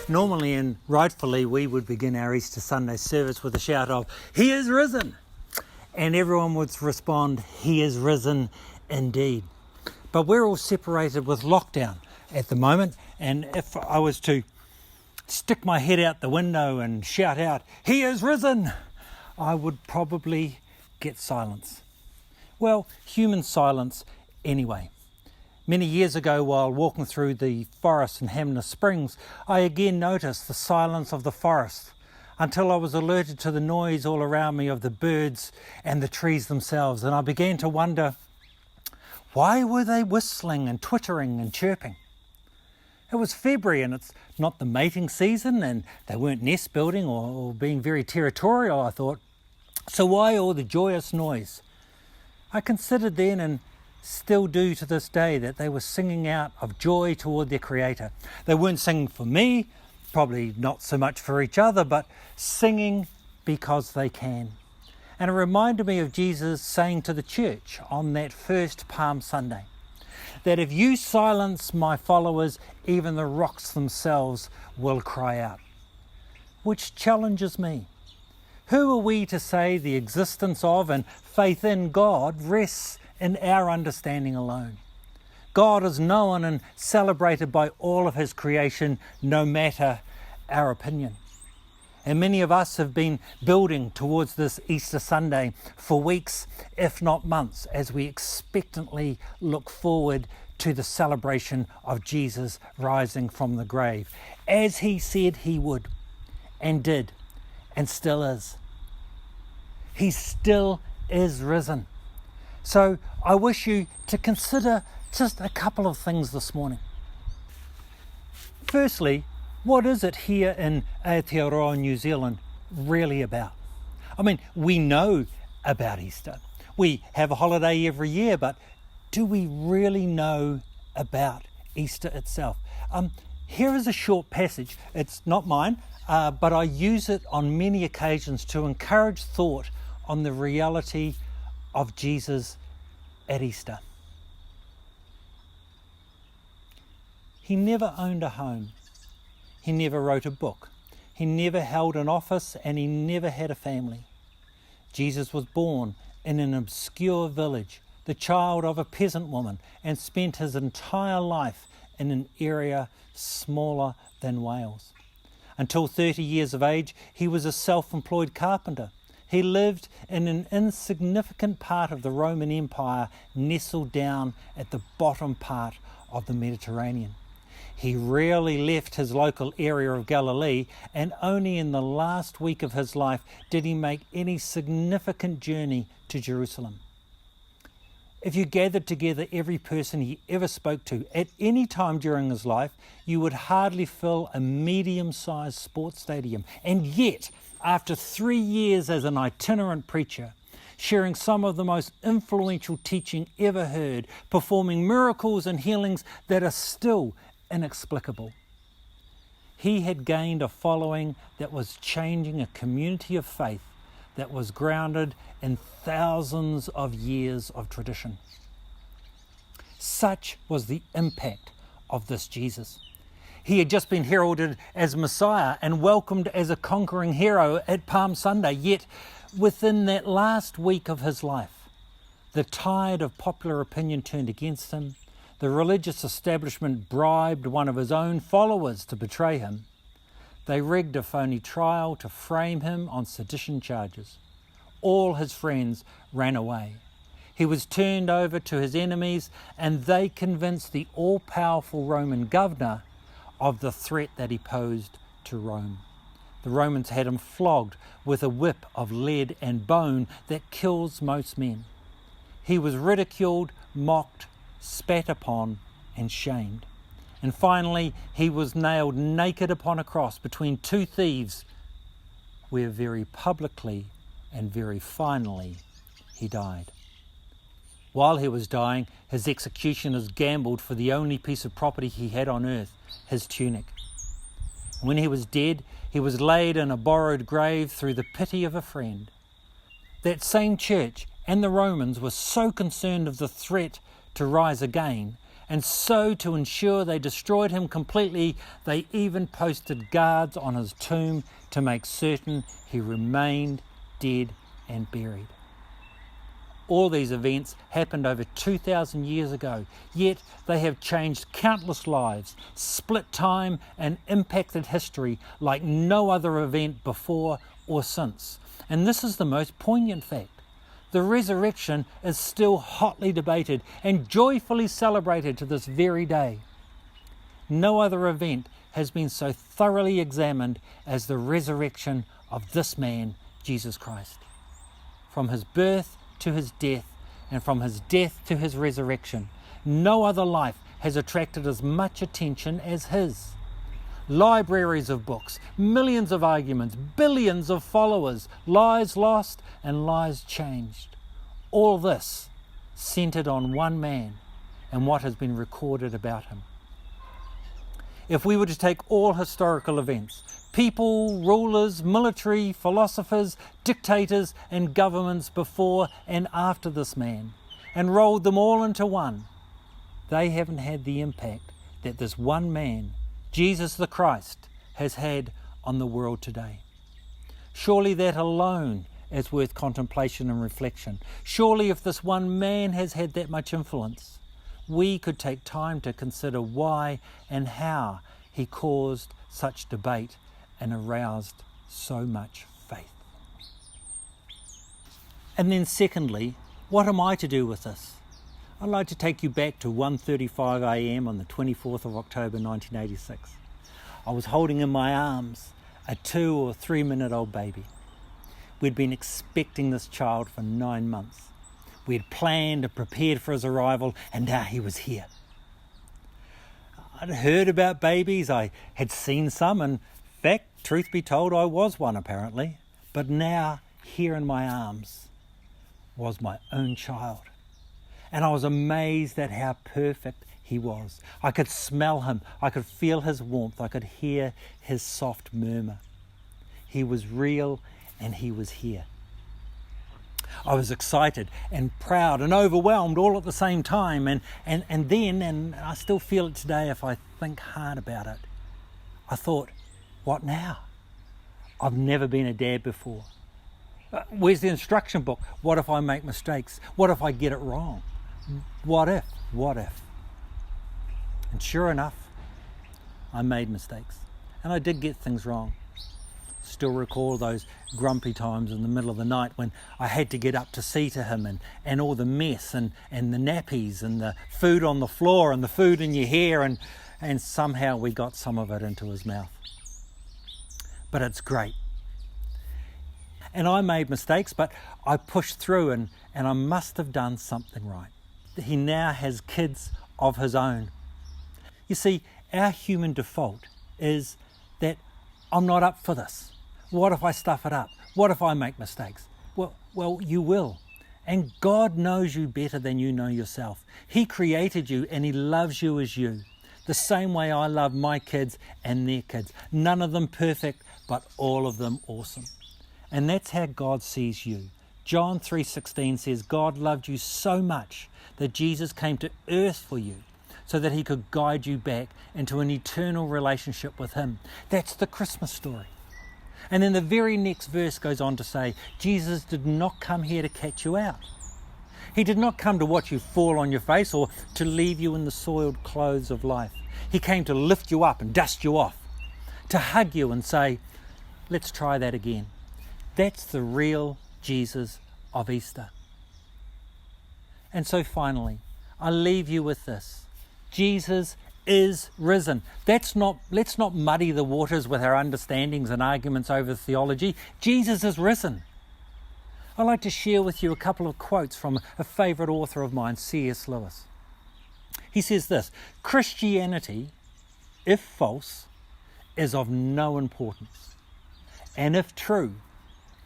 Normally and rightfully we would begin our Easter Sunday service with a shout of, "He is risen!" And everyone would respond, "He is risen indeed." But we're all separated with lockdown at the moment, and if I was to stick my head out the window and shout out, "He is risen!" I would probably get silence. Well, human silence anyway. Many years ago, while walking through the forest in Hamner Springs, I again noticed the silence of the forest until I was alerted to the noise all around me of the birds and the trees themselves, and I began to wonder, why were they whistling and twittering and chirping? It was February and it's not the mating season, and they weren't nest building or being very territorial, I thought. So why all the joyous noise? I considered then, and still do to this day, that they were singing out of joy toward their Creator. They weren't singing for me, probably not so much for each other, but singing because they can. And it reminded me of Jesus saying to the church on that first Palm Sunday, that if you silence my followers, even the rocks themselves will cry out. Which challenges me. Who are we to say the existence of and faith in God rests in our understanding alone? God is known and celebrated by all of his creation, no matter our opinion. And many of us have been building towards this Easter Sunday for weeks, if not months, as we expectantly look forward to the celebration of Jesus rising from the grave, as he said he would, and did, and still is. He still is risen. So I wish you to consider just a couple of things this morning. Firstly, what is it here in Aotearoa, New Zealand, really about? I mean, we know about Easter. We have a holiday every year, but do we really know about Easter itself? Here is a short passage. It's not mine, but I use it on many occasions to encourage thought on the reality of Jesus at Easter. He never owned a home. He never wrote a book. He never held an office, and he never had a family. Jesus was born in an obscure village, the child of a peasant woman, and spent his entire life in an area smaller than Wales. Until 30 years of age, he was a self-employed carpenter. He lived in an insignificant part of the Roman Empire, nestled down at the bottom part of the Mediterranean. He rarely left his local area of Galilee, and only in the last week of his life did he make any significant journey to Jerusalem. If you gathered together every person he ever spoke to at any time during his life, you would hardly fill a medium-sized sports stadium. And yet, after 3 years as an itinerant preacher, sharing some of the most influential teaching ever heard, performing miracles and healings that are still inexplicable, he had gained a following that was changing a community of faith that was grounded in thousands of years of tradition. Such was the impact of this Jesus. He had just been heralded as Messiah and welcomed as a conquering hero at Palm Sunday, yet within that last week of his life, the tide of popular opinion turned against him. The religious establishment bribed one of his own followers to betray him. They rigged a phony trial to frame him on sedition charges. All his friends ran away. He was turned over to his enemies, and they convinced the all-powerful Roman governor of the threat that he posed to Rome. The Romans had him flogged with a whip of lead and bone that kills most men. He was ridiculed, mocked, spat upon, and shamed. And finally, he was nailed naked upon a cross between two thieves, where very publicly and very finally he died. While he was dying, his executioners gambled for the only piece of property he had on earth, his tunic. When he was dead, he was laid in a borrowed grave through the pity of a friend. That same church and the Romans were so concerned of the threat to rise again And so, to ensure they destroyed him completely, they even posted guards on his tomb to make certain he remained dead and buried. All these events happened over 2,000 years ago, yet they have changed countless lives, split time and impacted history like no other event before or since. And this is the most poignant fact. The resurrection is still hotly debated and joyfully celebrated to this very day. No other event has been so thoroughly examined as the resurrection of this man, Jesus Christ. From his birth to his death, and from his death to his resurrection, no other life has attracted as much attention as his. Libraries of books, millions of arguments, billions of followers, lives lost and lives changed. All this centered on one man and what has been recorded about him. If we were to take all historical events, people, rulers, military, philosophers, dictators and governments before and after this man, and rolled them all into one, they haven't had the impact that this one man, Jesus the Christ, has had on the world today. Surely that alone is worth contemplation and reflection. Surely if this one man has had that much influence, we could take time to consider why and how he caused such debate and aroused so much faith. And then secondly, what am I to do with this? I'd like to take you back to 1:35 a.m. on the 24th of October 1986. I was holding in my arms a 2 or 3 minute old baby. We'd been expecting this child for 9 months. We had planned and prepared for his arrival, and now he was here. I'd heard about babies, I had seen some, and in fact, truth be told, I was one apparently. But now, here in my arms, was my own child. And I was amazed at how perfect he was. I could smell him, I could feel his warmth, I could hear his soft murmur. He was real and he was here. I was excited and proud and overwhelmed all at the same time. And then, and I still feel it today if I think hard about it, I thought, what now? I've never been a dad before. Where's the instruction book? What if I make mistakes? What if I get it wrong? What if? And sure enough, I made mistakes. And I did get things wrong. Still recall those grumpy times in the middle of the night when I had to get up to see to him, and all the mess and the nappies and the food on the floor and the food in your hair, and somehow we got some of it into his mouth. But it's great. And I made mistakes, but I pushed through, and I must have done something right. He now has kids of his own. You see, our human default is that I'm not up for this. What if I stuff it up? What if I make mistakes? Well, you will. And God knows you better than you know yourself. He created you and he loves you as you. The same way I love my kids and their kids. None of them perfect, but all of them awesome. And that's how God sees you. John 3:16 says, God loved you so much that Jesus came to earth for you so that he could guide you back into an eternal relationship with him. That's the Christmas story. And then the very next verse goes on to say, Jesus did not come here to catch you out. He did not come to watch you fall on your face or to leave you in the soiled clothes of life. He came to lift you up and dust you off, to hug you and say, let's try that again. That's the real Jesus of Easter. And so finally, I leave you with this. Jesus is risen. Let's not muddy the waters with our understandings and arguments over theology. Jesus is risen. I'd like to share with you a couple of quotes from a favourite author of mine, C.S. Lewis. He says this: Christianity, if false, is of no importance, and if true,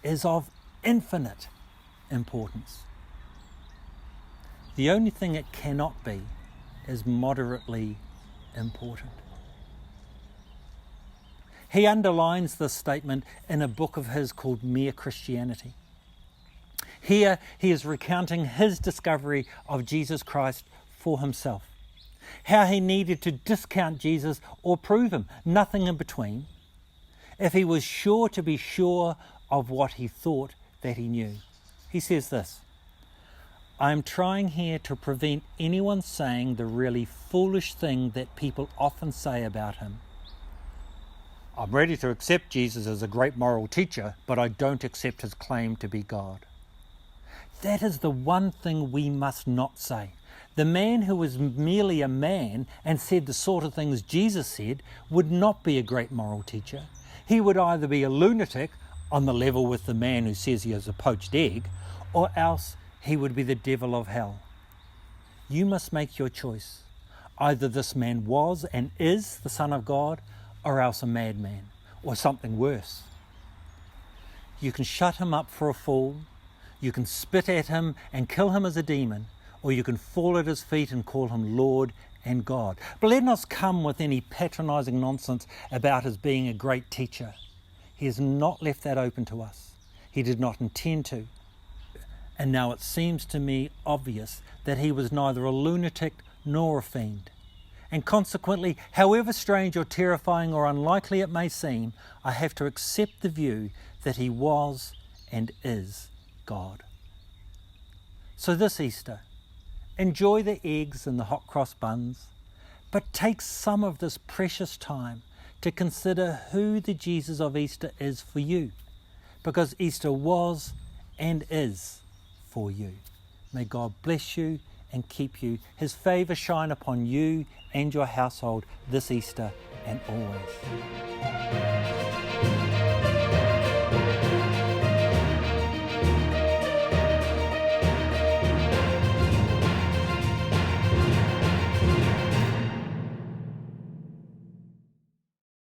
is of infinite importance. The only thing it cannot be is moderately important. He underlines this statement in a book of his called Mere Christianity. Here he is recounting his discovery of Jesus Christ for himself. how he needed to discount Jesus or prove him, nothing in between, if he was sure to be sure of what he thought that he knew. He says this, I am trying here to prevent anyone saying the really foolish thing that people often say about him. I'm ready to accept Jesus as a great moral teacher, but I don't accept his claim to be God. That is the one thing we must not say. The man who was merely a man and said the sort of things Jesus said would not be a great moral teacher. He would either be a lunatic on the level with the man who says he has a poached egg, or else he would be the devil of hell. You must make your choice. Either this man was and is the Son of God, or else a madman, or something worse. You can shut him up for a fool, you can spit at him and kill him as a demon, or you can fall at his feet and call him Lord and God. But let not come with any patronizing nonsense about his being a great teacher. He has not left that open to us. He did not intend to. And now it seems to me obvious that he was neither a lunatic nor a fiend. And consequently, however strange or terrifying or unlikely it may seem, I have to accept the view that he was and is God. So this Easter, enjoy the eggs and the hot cross buns, but take some of this precious time to consider who the Jesus of Easter is for you, because Easter was and is for you. May God bless you and keep you. His favour shine upon you and your household this Easter and always.